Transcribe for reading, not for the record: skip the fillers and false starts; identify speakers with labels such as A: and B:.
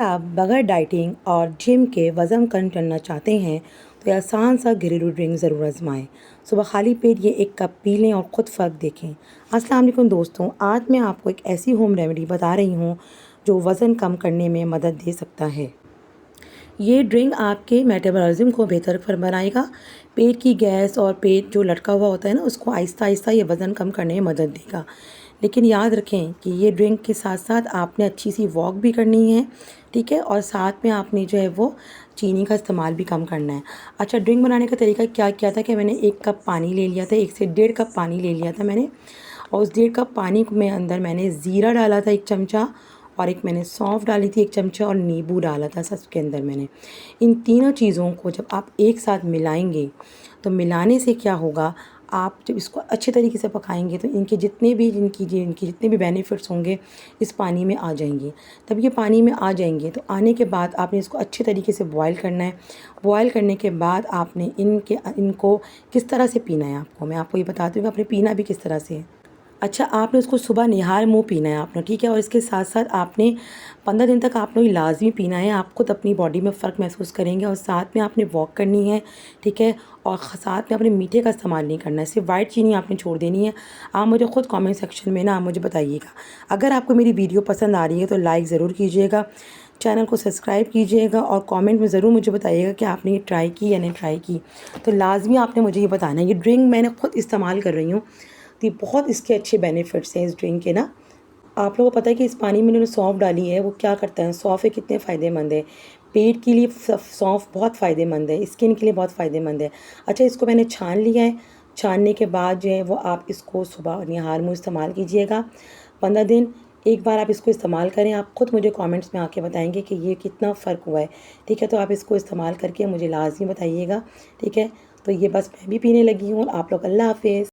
A: आप बगैर डाइटिंग और जिम के वज़न कम करना चाहते हैं तो ये आसान सा घरेलू ड्रिंक ज़रूर आजमाएं। सुबह खाली पेट ये एक कप पी लें और ख़ुद फ़र्क देखें। अस्सलाम वालेकुम दोस्तों, आज मैं आपको एक ऐसी होम रेमेडी बता रही हूँ जो वज़न कम करने में मदद दे सकता है। ये ड्रिंक आपके मेटाबॉलिज्म को बेहतर बनाएगा। पेट की गैस और पेट जो लटका हुआ होता है ना, उसको आहिस्ता आहिस्ता ये वज़न कम करने में मदद देगा। लेकिन याद रखें कि ये ड्रिंक के साथ साथ आपने अच्छी सी वॉक भी करनी है, ठीक है, और साथ में आपने जो है वो चीनी का इस्तेमाल भी कम करना है। अच्छा, ड्रिंक बनाने का तरीका क्या किया था कि मैंने 1 कप पानी ले लिया था, 1 से डेढ़ कप पानी ले लिया था मैंने, और उस डेढ़ कप पानी में अंदर मैंने ज़ीरा डाला था 1 चमचा, और एक मैंने सौंफ डाली थी 1 चमचा, और नींबू डाला था सबके अंदर मैंने। इन तीनों चीज़ों को जब आप एक साथ मिलाएंगे तो मिलाने से क्या होगा, आप जब इसको अच्छे तरीके से पकाएंगे तो इनके जितने भी बेनिफिट्स होंगे इस पानी में आ जाएंगे। तब ये पानी में आ जाएंगे तो आने के बाद आपने इसको अच्छे तरीके से बॉयल करना है। बॉयल करने के बाद आपने इनको किस तरह से पीना है, मैं आपको ये बताती हूँ कि आपने पीना भी किस तरह से है। अच्छा, आपने उसको सुबह निहार मुँह पीना है आपने, ठीक है, और इसके साथ साथ आपने 15 दिन तक आपने ये लाज़मी पीना है। आप खुद अपनी बॉडी में फ़र्क महसूस करेंगे, और साथ में आपने वॉक करनी है, ठीक है, और साथ में आपने मीठे का इस्तेमाल नहीं करना है, सिर्फ वाइट चीनी आपने छोड़ देनी है। आप मुझे खुद कमेंट सेक्शन में ना आप मुझे बताइएगा। अगर आपको मेरी वीडियो पसंद आ रही है तो लाइक ज़रूर कीजिएगा, चैनल को सब्सक्राइब कीजिएगा, और कमेंट में ज़रूर मुझे बताइएगा कि आपने ये ट्राई की या नहीं ट्राई की। तो लाज़मी आपने मुझे ये बताना है। ये ड्रिंक मैंने खुद इस्तेमाल कर रही हूँ, तो ये बहुत इसके अच्छे बेनिफिट्स हैं इस ड्रिंक के ना। आप लोगों को पता है कि इस पानी में इन्होंने सौंफ डाली है, वो क्या करता है, सौंफ है कितने फ़ायदेमंद है। पेट के लिए सौंफ बहुत फ़ायदेमंद है, स्किन के लिए बहुत फ़ायदेमंद है। अच्छा, इसको मैंने छान लिया है। छानने के बाद जो है वो आप इसको सुबह निहार मुँह इस्तेमाल कीजिएगा। 15 दिन एक बार आप इसको इस्तेमाल करें। आप ख़ुद मुझे कमेंट्स में आके बताएंगे कि ये कितना फ़र्क हुआ है, ठीक है। तो आप इसको इस्तेमाल करके मुझे लाज़मी बताइएगा, ठीक है। तो ये बस मैं भी पीने लगी हूँ। आप लोग अल्लाह हाफ़िज़।